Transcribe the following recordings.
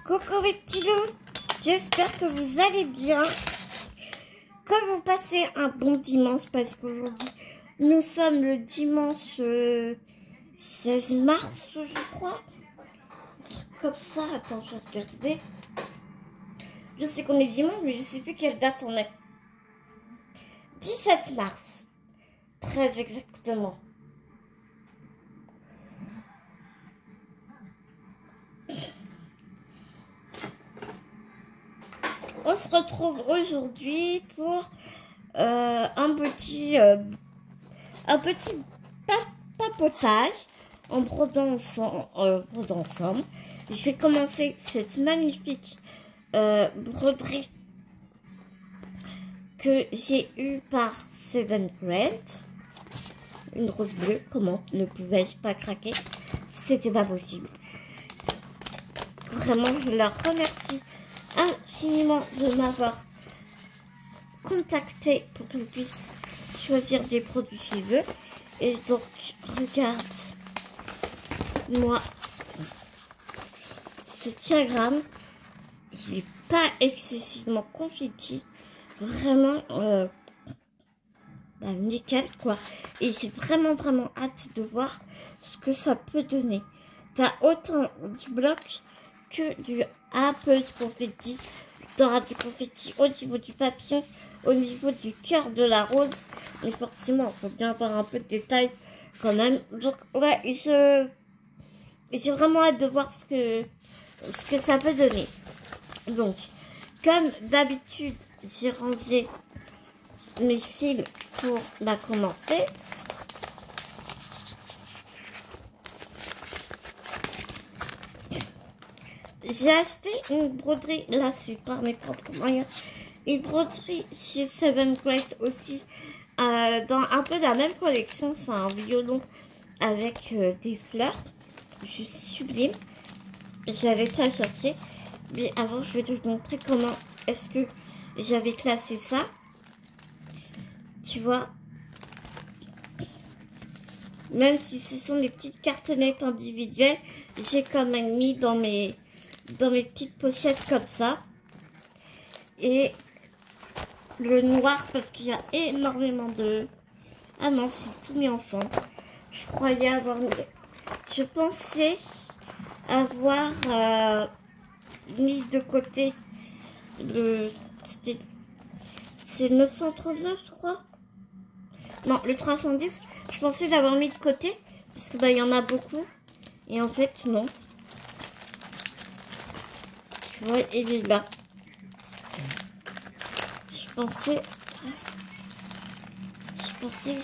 Coucou mes petits loups, j'espère que vous allez bien, que vous passez un bon dimanche parce qu'aujourd'hui nous sommes le dimanche 16 mars je crois, comme ça, attends je vais regarder, je sais qu'on est dimanche mais je sais plus quelle date on est, 17 mars, très exactement. On se retrouve aujourd'hui pour un petit papotage en brodant ensemble. Je vais commencer cette magnifique broderie que j'ai eue par Seven Grade. Une rose bleue, comment ne pouvais-je pas craquer? C'était pas possible. Vraiment, je la remercie infiniment de m'avoir contacté pour que je puisse choisir des produits chez eux. Et donc, regarde, moi, ce diagramme, il n'est pas excessivement confetti, vraiment nickel quoi. Et j'ai vraiment hâte de voir ce que ça peut donner. T'as autant du bloc que du peu de confetti. T'auras du confetti au niveau du papillon, au niveau du cœur de la rose. Et forcément, il faut bien avoir un peu de détails quand même. Donc ouais, j'ai vraiment hâte de voir ce que ça peut donner. Donc, comme d'habitude, j'ai rangé mes fils pour la commencer. J'ai acheté une broderie, là c'est par mes propres moyens, une broderie chez Seven Great aussi, dans un peu la même collection. C'est un violon avec des fleurs, juste sublime. J'avais pas cherché, mais avant je vais te montrer comment est-ce que j'avais classé ça. Tu vois, même si ce sont des petites cartonnettes individuelles, j'ai quand même mis dans mes petites pochettes comme ça. Et le noir parce qu'il y a énormément de... Ah non, j'ai tout mis ensemble. Je croyais avoir... Je pensais avoir mis de côté le... C'est 939 je crois. Non, le 310. Je pensais l'avoir mis de côté parce que il y en a beaucoup. Et en fait non. Tu vois, il est là. Je pensais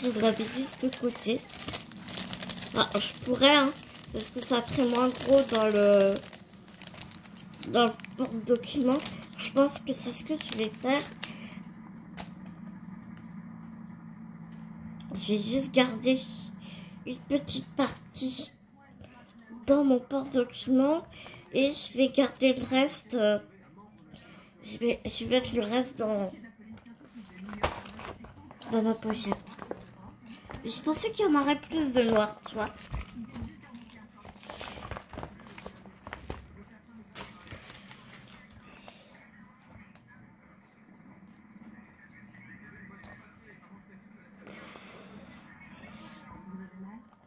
que je l'avais juste de côté. Ah, je pourrais, hein, parce que ça ferait moins gros dans le porte-document. Je pense que c'est ce que je vais faire. Je vais juste garder une petite partie dans mon porte-document et je vais garder le reste. Je vais mettre le reste dans ma pochette. Et je pensais qu'il y en aurait plus de noir, tu vois.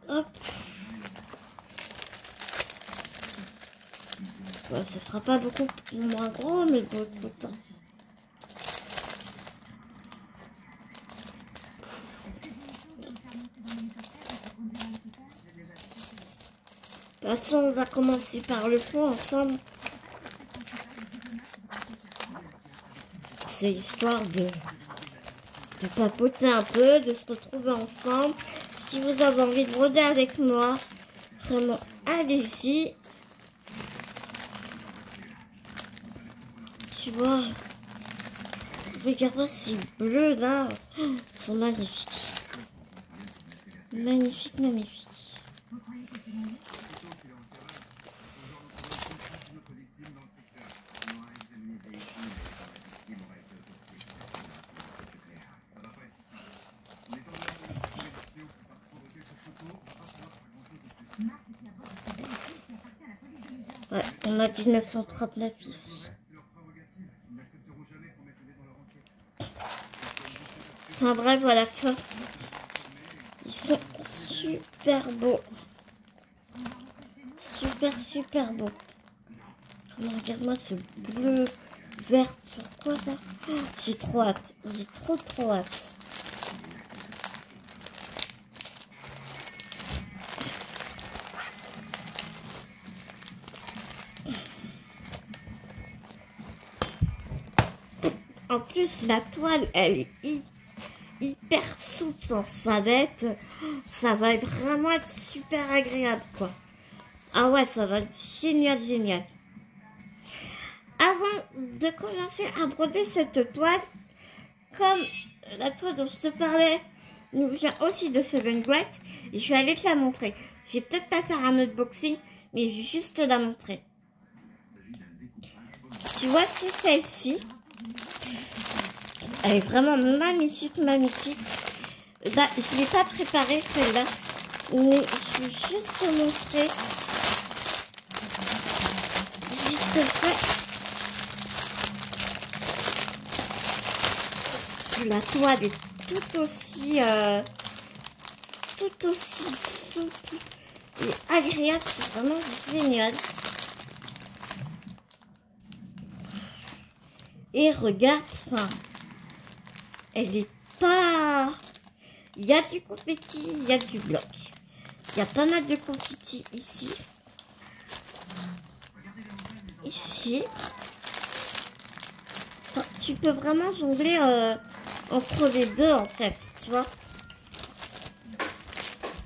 Hop. Ouais, ça fera pas beaucoup moins gros, mais beaucoup de temps. De toute façon, on va commencer par le fond ensemble. C'est histoire de papoter un peu, de se retrouver ensemble. Si vous avez envie de broder avec moi, vraiment, allez-y. Tu vois, regarde-moi ces bleus là, ils sont magnifiques. Magnifiques. Ouais, on a du 939 ici. Enfin bref, voilà, tu vois. Ils sont super beaux. Super beaux. Regarde-moi ce bleu, vert, sur quoi là? J'ai trop hâte. J'ai trop hâte. En plus, la toile, elle est hyper souple. Ça va vraiment être super agréable, quoi. Ah ouais, ça va être génial. Avant de commencer à broder cette toile, comme la toile dont je te parlais nous vient aussi de Seven Great, je vais aller te la montrer. Je vais peut-être pas faire un unboxing, mais je vais juste te la montrer. Tu vois, c'est celle-ci. Elle est vraiment magnifique. Bah, je ne l'ai pas préparée celle-là, mais je vais juste te montrer. La toile est tout aussi souple et agréable, c'est vraiment génial. Et regarde, enfin, elle est pas... Il y a du confetti, il y a du bloc. Il y a pas mal de confetti ici. Ici. Enfin, tu peux vraiment jongler entre les deux en fait, tu vois.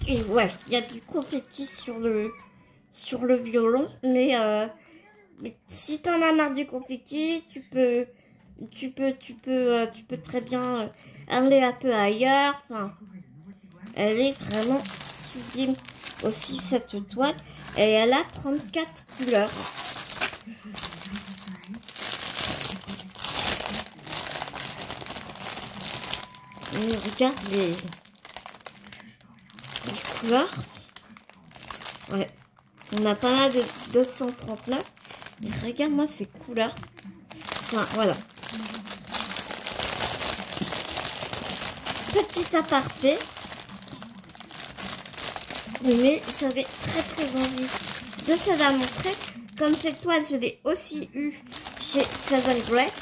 Et ouais, il y a du confetti sur le violon, mais si t'en as marre du confetti, tu peux très bien aller un peu ailleurs. Enfin, elle est vraiment sublime aussi cette toile, et elle a 34 couleurs. Et regarde les couleurs. Ouais, on a pas là de 239. Mais regarde-moi ces couleurs. Enfin, voilà. Petit aparté. Mais j'avais très envie de te la montrer. Comme cette toile, je l'ai aussi eue chez Seven Great.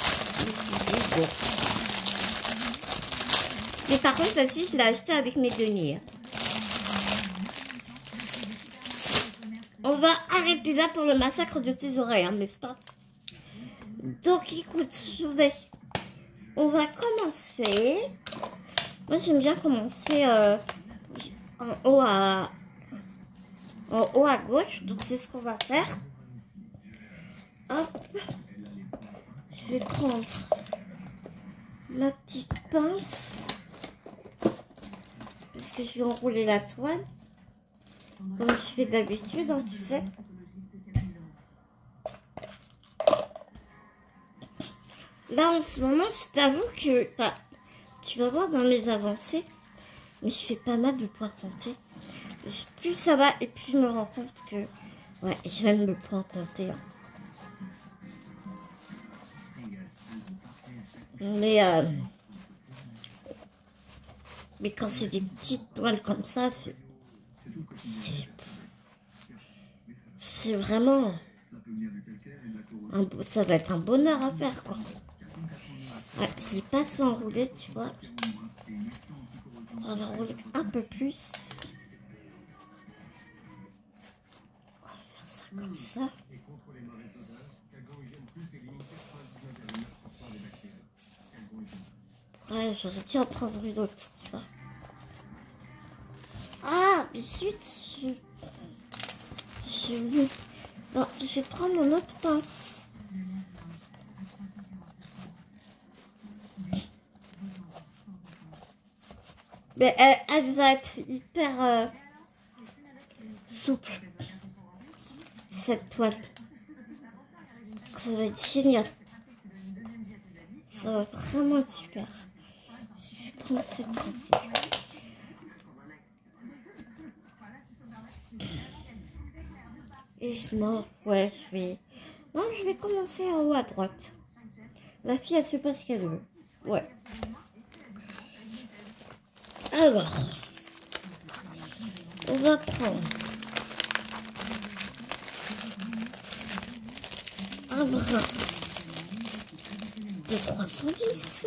Mais par contre, celle-ci, je l'ai achetée avec mes deniers. On va arrêter là pour le massacre de tes oreilles, hein, n'est-ce pas? Donc écoute, on va commencer. Moi j'aime bien commencer en haut à gauche. Donc c'est ce qu'on va faire. Hop. Je vais prendre la petite pince. Parce que je vais enrouler la toile. Comme je fais d'habitude, hein, tu sais. Là, en ce moment, je t'avoue que tu vas voir dans mes avancées, mais je fais pas mal de points comptés. Plus ça va, et plus je me rends compte que ouais, j'aime le point compté. Hein. Mais quand c'est des petites toiles comme ça, c'est vraiment ça va être un bonheur à faire, quoi. Ouais, j'ai pas s'enrouler, tu vois. On va rouler un peu plus. On va faire ça comme ça. Ouais, j'aurais dû en prendre une autre, tu vois. Ah, mais suite, non, je vais prendre mon autre pince. Mais elle va être hyper souple, cette toile. Ça va être génial. Ça va vraiment être super. Je vais prendre cette pince. Non, ouais, je vais... Non, je vais commencer en haut à droite. La fille, elle sait pas ce qu'elle veut. Ouais. Alors, on va prendre un brin de 310.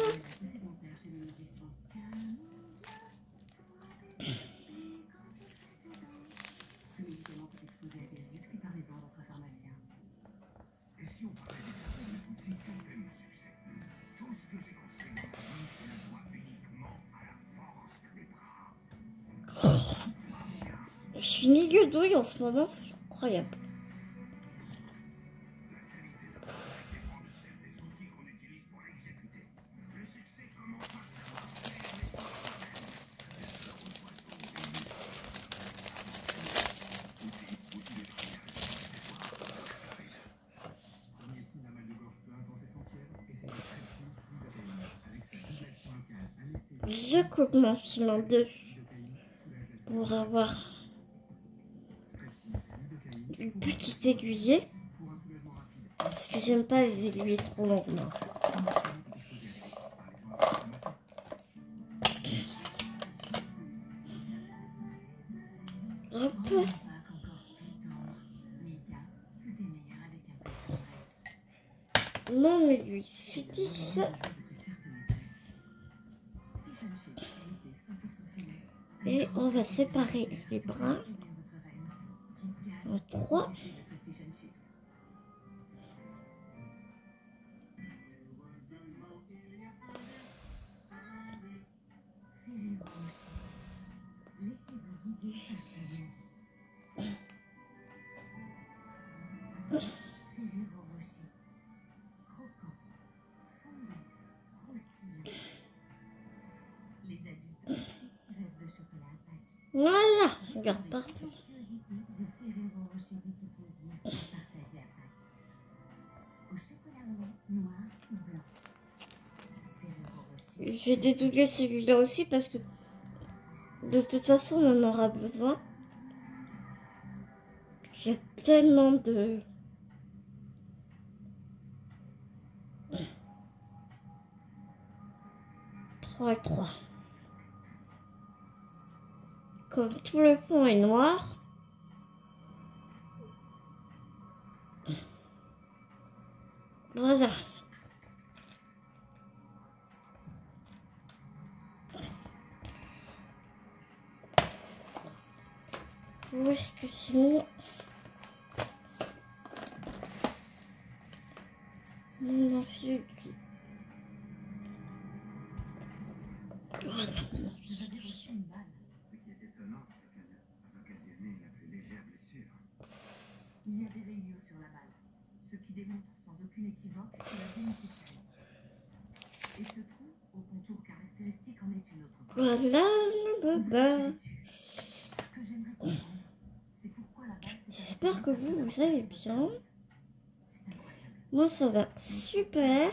Je suis milieu douille en ce moment, c'est incroyable. Je coupe mon fil en deux pour avoir une petite aiguille. Parce que j'aime pas les aiguilles trop longues. Non. Hop. Mon aiguille fétiche. Et on va séparer les brins en 3. Voilà, regarde, parfait. Je vais dédoubler celui-là aussi parce que de toute façon on en aura besoin. Il y a tellement de... 3 et 3. Comme tout le fond est noir, voilà. Où est-ce que c'est mon fil? Voilà. Il y a des rayures sur la balle, ce qui démontre sans aucune équivoque que la bénéficiaire. Et ce trou, au contour caractéristique, en est une autre. Voilà. Ce que j'aimerais comprendre, c'est pourquoi la balle s'est... J'espère que vous allez bien. Moi, ça va super.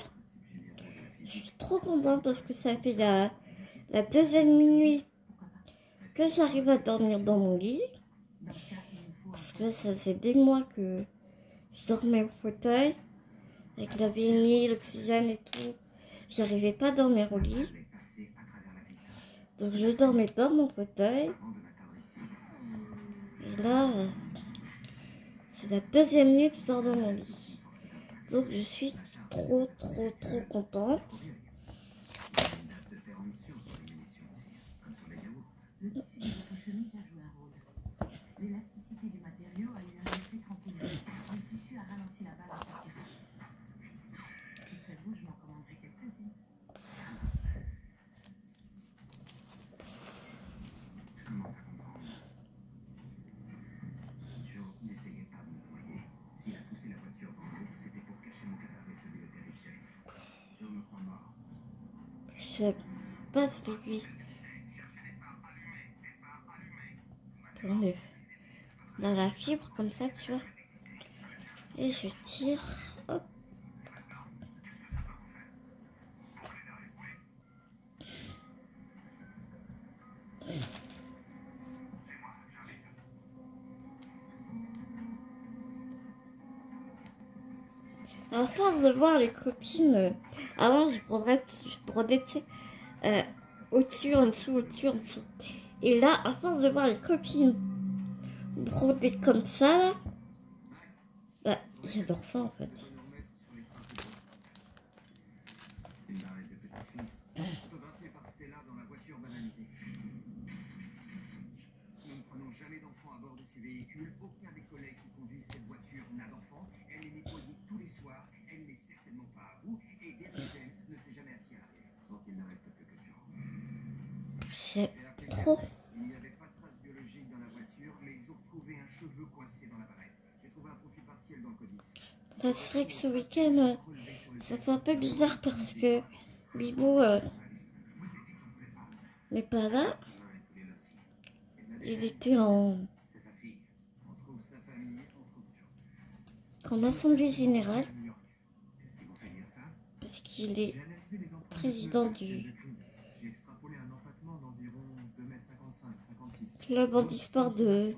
Je suis trop contente parce que ça fait la deuxième nuit que j'arrive à dormir dans mon lit. Parce que ça fait des mois que je dormais au fauteuil. Avec la bénie, l'oxygène et tout. J'arrivais pas à dormir au lit. Donc je dormais dans mon fauteuil. Et là, c'est la deuxième nuit que je dors dans mon lit. Donc je suis trop contente. L'élasticité du matériau a eu un effet tranquillisant. Le tissu a ralenti la balle en sortirant. Ce serait vous, je m'en commanderais quelques-unes. Je commence à comprendre. Joe n'essayait pas de me noyer. S'il a poussé la voiture dans l'eau, c'était pour cacher mon cadavre et celui de Terry James. Joe me croit mort. Je passe l'aiguille. Attendez. Dans la fibre comme ça, tu vois. Et je tire. Hop. À force de voir les copines, avant je brodais, tu sais, au-dessus, en dessous, au-dessus, en dessous. Et là, à force de voir les copines broder comme ça, là, bah, j'adore ça en fait. Une barrette de petite fille, photographiée par Stella dans la voiture banalisée. Nous ne prenons jamais d'enfants à bord de ces véhicules. Aucun des collègues qui conduisent cette voiture n'a d'enfant. Elle est nettoyée tous les soirs. Elle n'est certainement pas à vous. Et Derrick James ne s'est jamais assis à l'arrière. Donc il ne reste plus que Joe. J'aime trop. Il n'y avait pas de traces biologiques dans la voiture, mais ils ont retrouvé un cheveu coincé dans la barrette. J'ai trouvé un profil partiel dans le codis. Ça serait que ce week-end, ça fait un peu bizarre parce que Bibou n'est pas là. Il était en assemblée générale parce qu'il est président du club handisport de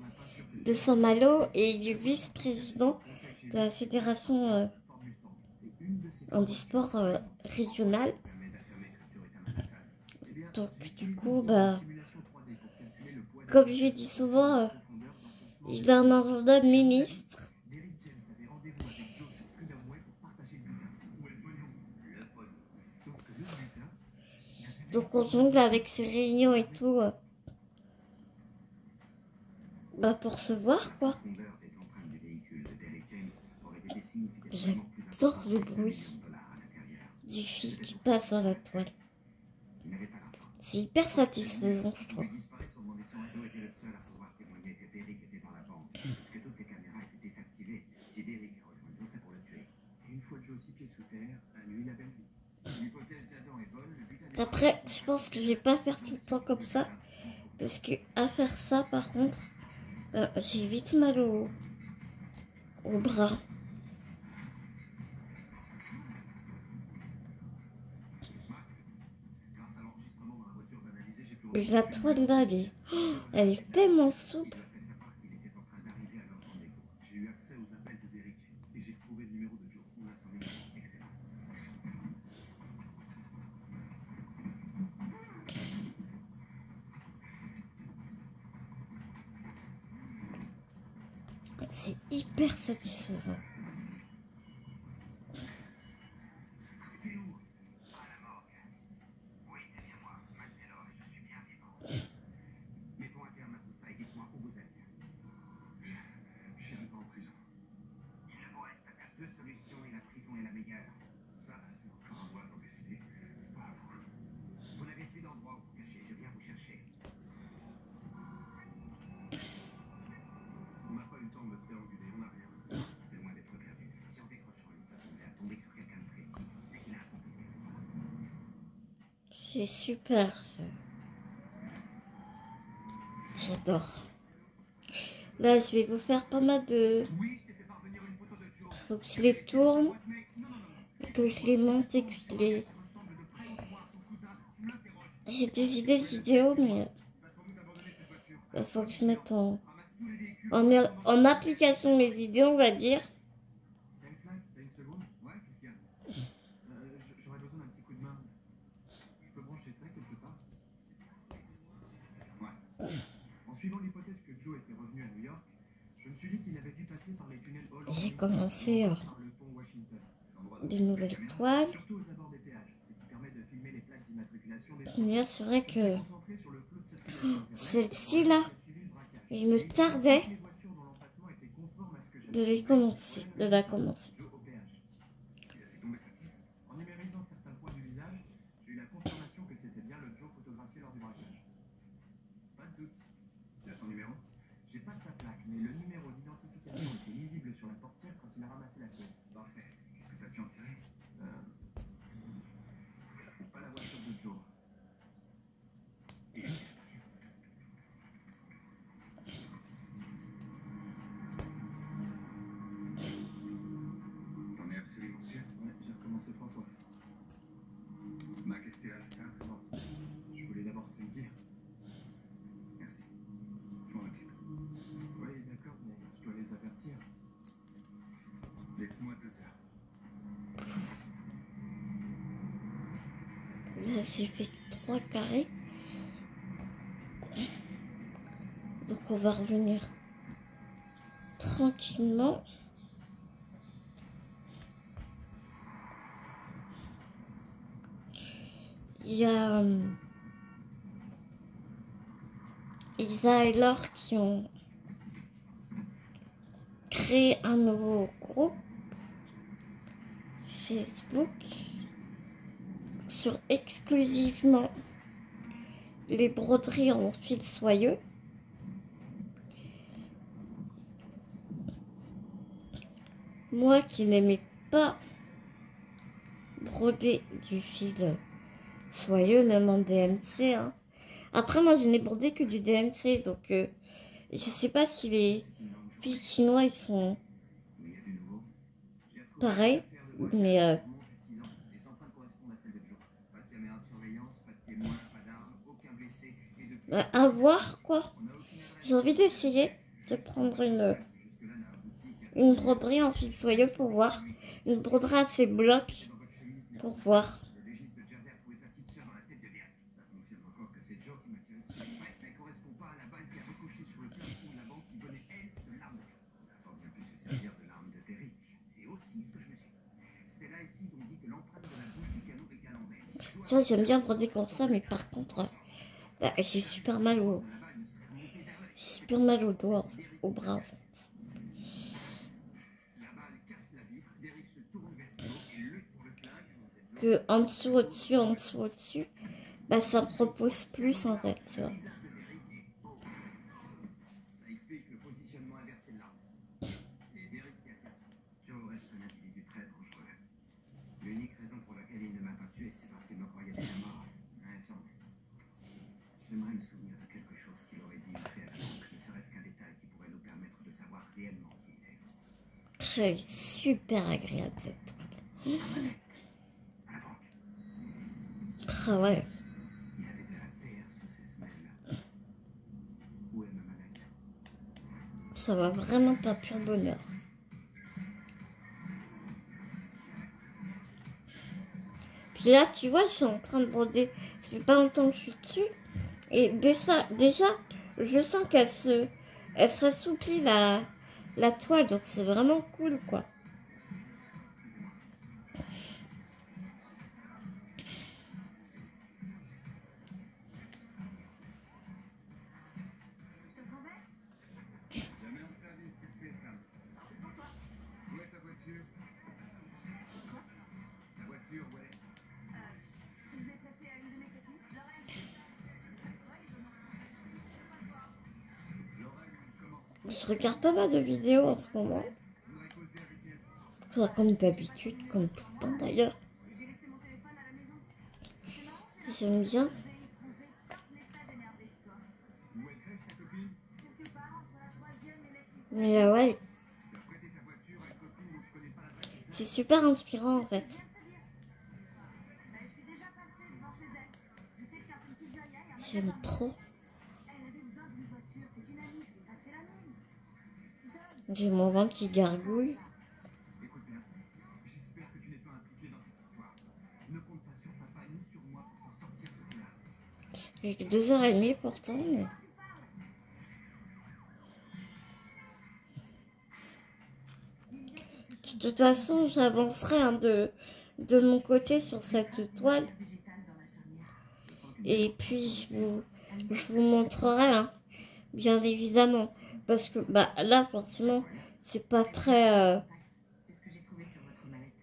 Saint-Malo et il est vice-président de la fédération handisport régionale. Donc du coup, bah, comme je dis souvent, il a un agenda de ministre. Donc on jongle avec ses réunions et tout, bah pour se voir quoi. J'adore le bruit du fil qui passe dans la toile. C'est hyper satisfaisant, je trouve. Après, je pense que je vais pas faire tout le temps comme ça. Parce que à faire ça, par contre, j'ai vite mal au bras. Et la toile là, elle est tellement souple. C'est hyper satisfaisant. Mettons un terme à tout ça et dites-moi où vous êtes. J'irai pas en prison. Il ne vous reste qu'à deux solutions et la prison est la meilleure. Ça, c'est encore à moi d'en décider. Pas à vous. Vous n'avez plus d'endroit où vous cacher. Je viens vous chercher. On n'a pas eu le temps de trianguler, on n'a rien. C'est loin d'être perdu. Si en décrochant, il s'attendait à tomber sur quelqu'un de précis, c'est qu'il a accompli ce qu'il faut. C'est super. J'adore. Là, je vais vous faire pas mal de... Faut que je les tourne, que je les monte et que je les... J'ai des idées de vidéos, mais... Il faut que je mette en application mes idées, on va dire. J'aurais besoin d'un petit coup de main. Je peux brancher ça quelque part? Ouais. En suivant l'hypothèse que Joe était revenu à New York, je me suis dit qu'il avait dû passer par les tunnels Hall. J'ai commencé par le pont Washington. des nouvelles toiles. Surtout aux abords des péages, ce qui permet de filmer les plaques d'immatriculation des Mais c'est vrai que celle-ci là, je me tardais de la commencer. En numérisant certains points du visage, j'ai eu la confirmation que c'était bien le Joe photographié lors du braquage. Pas de doute. Il a son numéro? J'ai pas sa plaque, mais le numéro d'identification était lisible sur la portière quand il a ramassé la pièce. Parfait. Qu'est-ce que t'as pu en tirer? C'est pas la voiture de Joe. T'en es absolument sûr? Ouais, j'ai recommencé 3 fois. Mac et Stella, c'est ça? Bon, je voulais d'abord te le dire. Merci. Je m'en occupe. Oui, d'accord, mais je dois les avertir. Laisse-moi Là, j'ai fait 3 carrés. Donc, on va revenir tranquillement. Il y a Isa et Laure qui ont créé un nouveau groupe Facebook sur exclusivement les broderies en fil soyeux. Moi qui n'aimais pas broder du fil soyeux, même en DMC. Hein. Après, moi, je n'ai brodé que du DMC, donc je sais pas si les fils chinois ils sont pareils, mais à voir quoi. J'ai envie d'essayer de prendre une broderie en fil soyeux pour voir, une broderie à ses blocs pour voir. Tu vois, j'aime bien broder comme ça, mais par contre, bah, j'ai super mal au doigt, au bras en fait. Que en dessous, au-dessus, bah ça me propose plus en fait, tu vois. L'unique raison pour laquelle il ne m'a pas tué, c'est parce qu'il me croyait déjà mort. J'aimerais me souvenir de quelque chose qu'il aurait dit ou fait à la banque, ne serait-ce qu'un détail qui pourrait nous permettre de savoir réellement qui il est. C'est super agréable cette truc. À la banque. Ah ouais. Il avait de la terre sous ses semelles. Où est ma manette? Ça va vraiment d'un pur bonheur. Puis là, tu vois, je suis en train de broder. Ça fait pas longtemps que je suis dessus. Et déjà, je sens qu'elle s'assouplit la toile. Donc c'est vraiment cool, quoi. Jamais en service, tu sais ça. Où est ta voiture? Ta voiture, où est? Je regarde pas mal de vidéos en ce moment. Enfin, comme d'habitude, comme tout le temps d'ailleurs. J'aime bien. Mais ouais, c'est super inspirant en fait. J'aime trop. J'ai mon ventre qui gargouille. Écoute bien, j'espère que tu n'es pas impliqué dans cette histoire. Ne compte pas sur papa ni sur moi pour t'en sortir ce coup-là. J'ai que 2h30 pourtant, mais... De toute façon, j'avancerai hein, de mon côté sur cette toile. Et puis, je vous montrerai, hein, bien évidemment. Parce que bah, là, forcément, c'est pas très... C'est ce que j'ai trouvé sur votre mallette.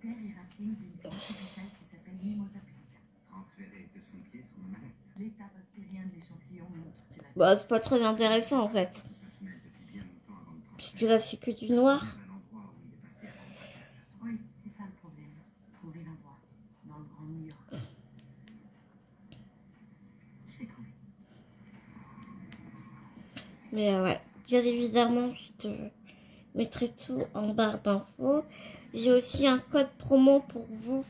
Terre et racines d'une plante tropicale qui s'appelle Mimosa plica. Transféré de son pied sur ma manette. L'état bactérien de l'échantillon montre que la Bah, c'est pas très intéressant en fait. Ça se mêle depuis bien longtemps avant de Puisque là, c'est que du noir. à l'endroit où il est passé avant le braquage. Oui, c'est ça le problème. Trouver l'endroit. Dans le Grand New York. Je l'ai trouvé. Mais ouais, bien évidemment, je te mettrai tout en barre d'infos. J'ai aussi un code promo pour vous.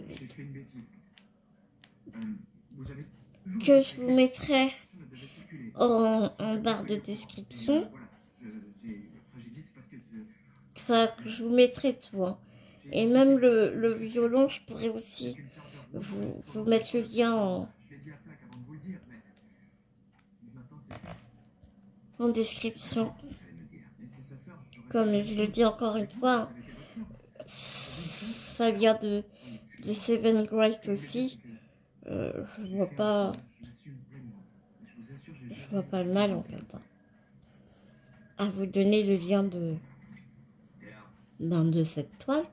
J'ai fait une bêtise. Vous avez Que je vous mettrai en barre de description. Voilà, j'ai dit c'est parce que Enfin, je vous mettrai tout. Hein. Et même le violon, je pourrais aussi vous mettre le lien en description. Comme je le dis encore une fois, ça vient de Seven Great aussi. Je vois pas le mal en fait. À vous donner le lien de cette toile.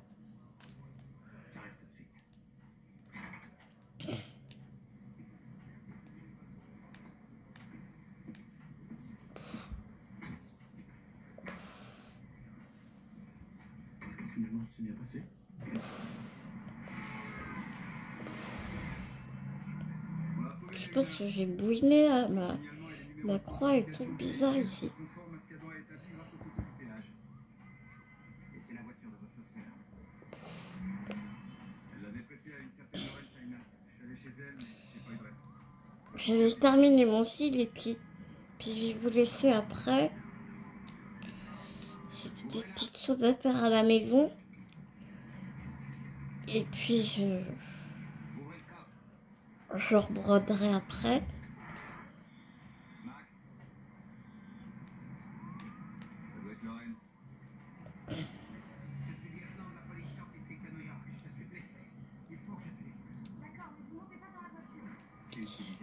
Finalement, c'est bien passé. Je pense que j'ai bouiné là, ma croix est toute bizarre ici. Et c'est la voiture de votre sœur. Elle l'avait prêtée à une certaine Laurel Sainas. Je suis allé chez elle, mais j'ai pas eu de réponse. Je vais terminer mon fil et puis je vais vous laisser après. J'ai des petites choses à faire à la maison. Et puis je rebroderai après. Ça doit être Lorraine. Je suis lieutenant de la police scientifique de New York. Je suis blessé. Il faut que je te dise. D'accord, mais vous montez pas dans la voiture.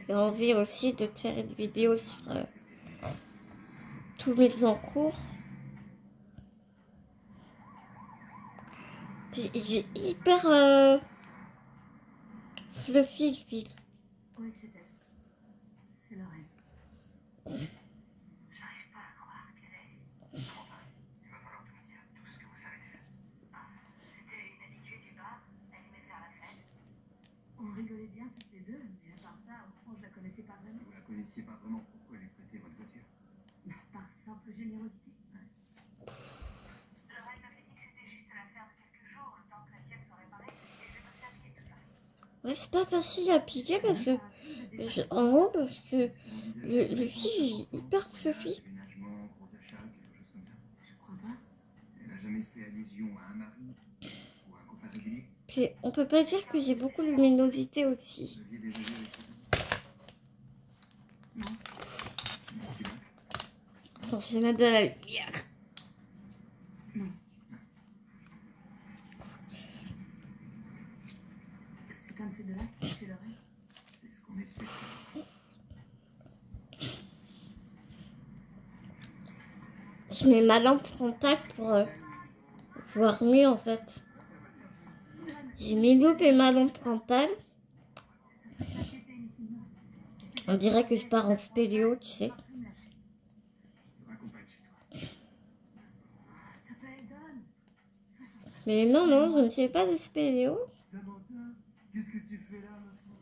J'ai envie aussi de te faire une vidéo sur tous mes encours. Il est hyper fluffy le fil. Oui, c'est Lorraine. J'arrive pas à croire qu'elle est. Comment ça? Il va falloir tout me dire, tout ce que vous savez faire. C'était une habituée du bar. Elle aimait faire la fête. On rigolait bien toutes les deux, mais à part ça, au fond, je la connaissais pas vraiment. Vous la connaissiez pas vraiment, pourquoi lui prêter votre voiture? Par simple générosité. Lorraine m'avait dit que c'était juste l'affaire de quelques jours, le temps que la pièce soit réparée, et je vais me servir de tout ça. Ouais, c'est pas facile à appliquer parce que en haut parce que le fil est hyper fluffy. Déménagement, gros achats, quelque chose comme ça. Je crois pas. Elle a jamais fait allusion à un mari ou à un copain régulier. Puis on peut pas dire que j'ai beaucoup de luminosité aussi. Vous aviez déjà vu avec Non. Attends, je vais mettre de la lumière. Non. C'est un de ces deux-là qui fait Lorraine. C'est ce qu'on essaie de faire. Je mets ma lampe frontale pour voir mieux en fait. J'ai mes loupes et ma lampe frontale. On dirait que je pars en spéléo, tu sais. Mais non, je ne fais pas de spéléo. Samantha, qu'est-ce que tu fais là maintenant?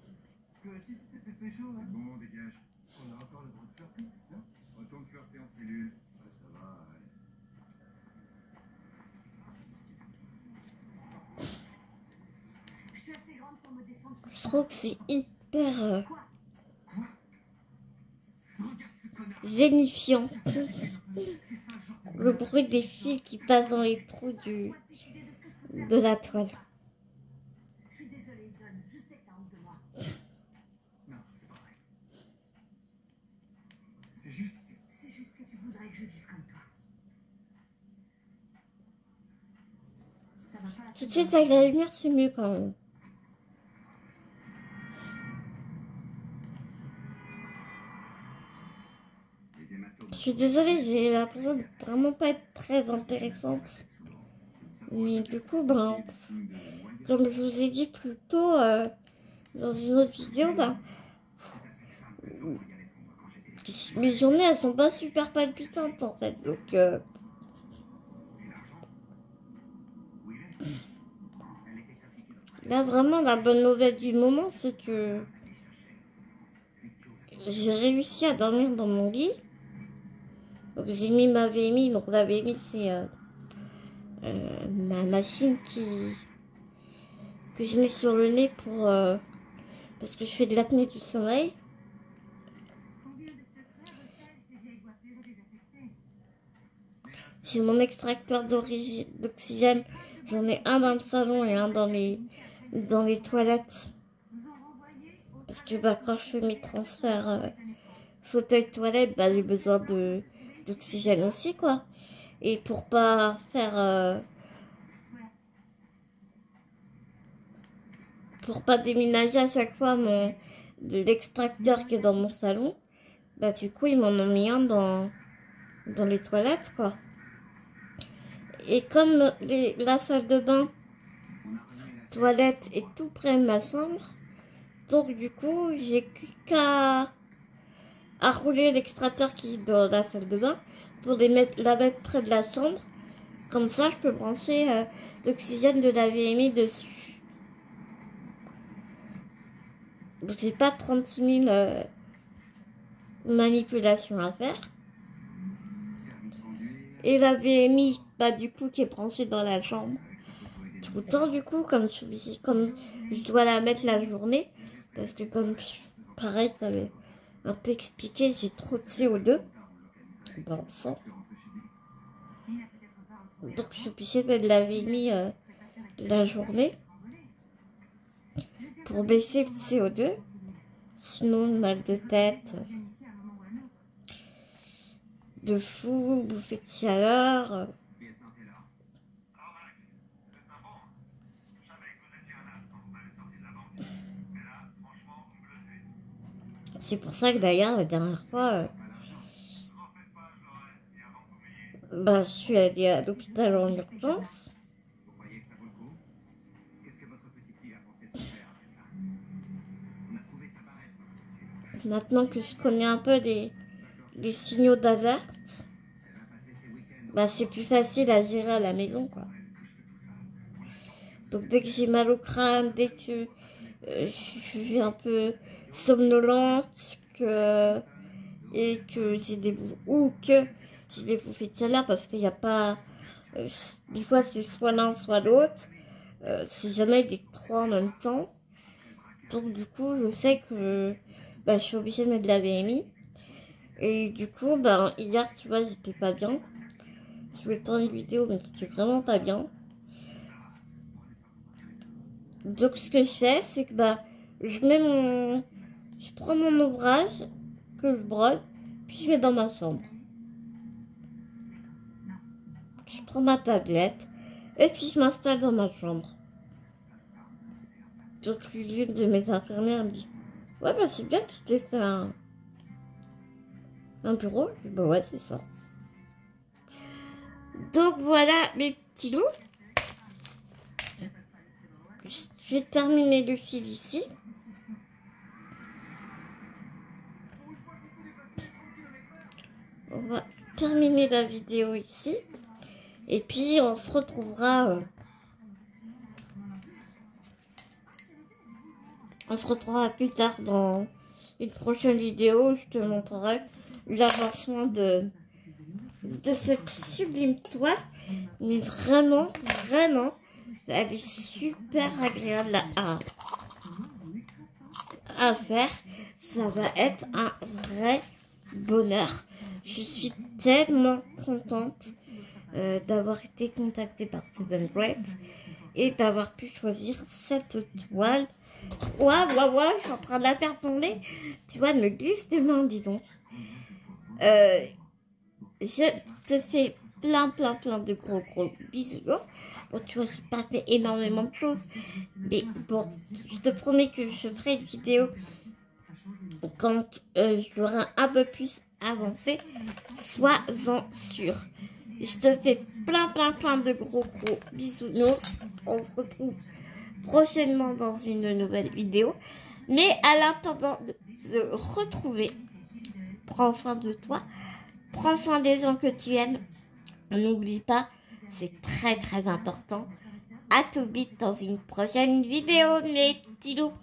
Toi aussi, tu t'es fait chaud, hein? Bon, dégage. On a encore le droit de flirter, non? Autant de flirter en cellule. Ouais, ça va, ouais. Je suis assez grande pour me défendre. Je trouve que c'est hyper Regarde ce connard. zénifiant. C'est ça le genre de Le bruit des fils qui passent dans les trous de la toile. Je suis désolée, Don. Je sais que t'as honte de moi. Non, c'est pas vrai. C'est juste que... C'est juste que tu voudrais que je vive comme toi. Ça va pas. Tout de suite avec la lumière, c'est mieux quand même. Les hématomes... Je suis désolée, j'ai l'impression de vraiment pas être très intéressante. Mais du coup, ben, comme je vous ai dit plus tôt dans une autre vidéo, ben, mes journées elles sont pas super palpitantes en fait. Donc là vraiment la bonne nouvelle du moment c'est que j'ai réussi à dormir dans mon lit. Donc j'ai mis ma VMI, donc la VMI c'est ma machine que je mets sur le nez pour parce que je fais de l'apnée du sommeil. Combien de secrets recèlent ces vieilles voitures désaffectées? J'ai mon extracteur d'oxygène. J'en ai un dans le salon et un dans les toilettes. Parce que bah, quand je fais mes transferts fauteuil-toilette, bah, j'ai besoin d'oxygène aussi, quoi. Et pour pas faire... pour pas déménager à chaque fois l'extracteur qui est dans mon salon, bah du coup ils m'en ont mis un dans les toilettes, quoi. Et comme la salle de bain, toilette est tout près de ma chambre, donc du coup j'ai qu'à rouler l'extracteur qui est dans la salle de bain pour la mettre près de la chambre. Comme ça je peux brancher l'oxygène de la VMI dessus. Donc j'ai pas 36 000 manipulations à faire. Et la VMI, bah du coup qui est branchée dans la chambre. Tout le temps du coup, comme je dois la mettre la journée, parce que comme pareil, ça avait un peu expliqué, j'ai trop de CO2 dans le sang. Donc je suis obligée de mettre la VMI la journée pour baisser le CO2. Sinon, mal de tête, de fou, bouffée de chaleur. C'est pour ça que d'ailleurs, la dernière fois, bah, je suis allée à l'hôpital en urgence. Maintenant que je connais un peu les signaux d'alerte, bah, c'est plus facile à gérer à la maison, quoi. Donc dès que j'ai mal au crâne, dès que je suis un peu somnolente, et que j'ai des bouffées de chaleur, parce qu'il n'y a pas... des fois c'est soit l'un soit l'autre, c'est jamais les trois en même temps. Donc du coup je sais que bah, je suis obligée de mettre de la VMI. Et du coup, ben, hier, tu vois, j'étais pas bien. Je voulais tourner une vidéo, mais j'étais vraiment pas bien. Donc ce que je fais, c'est que bah, je prends mon ouvrage, que je brode, puis je vais dans ma chambre. Je prends ma tablette, et puis je m'installe dans ma chambre. Donc l'une de mes infirmières me dit, ouais bah c'est bien que tu t'es fait un bureau. Je dis, bah ouais c'est ça. Donc voilà mes petits loups. Je vais terminer le fil ici. On va terminer la vidéo ici. Et puis on se retrouvera plus tard dans une prochaine vidéo où je te montrerai l'avancement de cette sublime toile. Mais vraiment, vraiment, elle est super agréable à faire. Ça va être un vrai bonheur. Je suis tellement contente d'avoir été contactée par Seven Great et d'avoir pu choisir cette toile. Waouh, je suis en train de la faire tomber. Tu vois, elle me glisse des mains, dis donc. Je te fais plein de gros bisous. Bon, tu vois, je n'ai pas fait énormément de choses. Mais bon, je te promets que je ferai une vidéo quand j'aurai un peu plus avancé. Sois-en sûr. Je te fais plein de gros bisounours. On se retrouve prochainement dans une nouvelle vidéo. Mais à l'attendant de se retrouver, prends soin de toi. Prends soin des gens que tu aimes. N'oublie pas, c'est très important. À tout vite dans une prochaine vidéo, mes petits loups.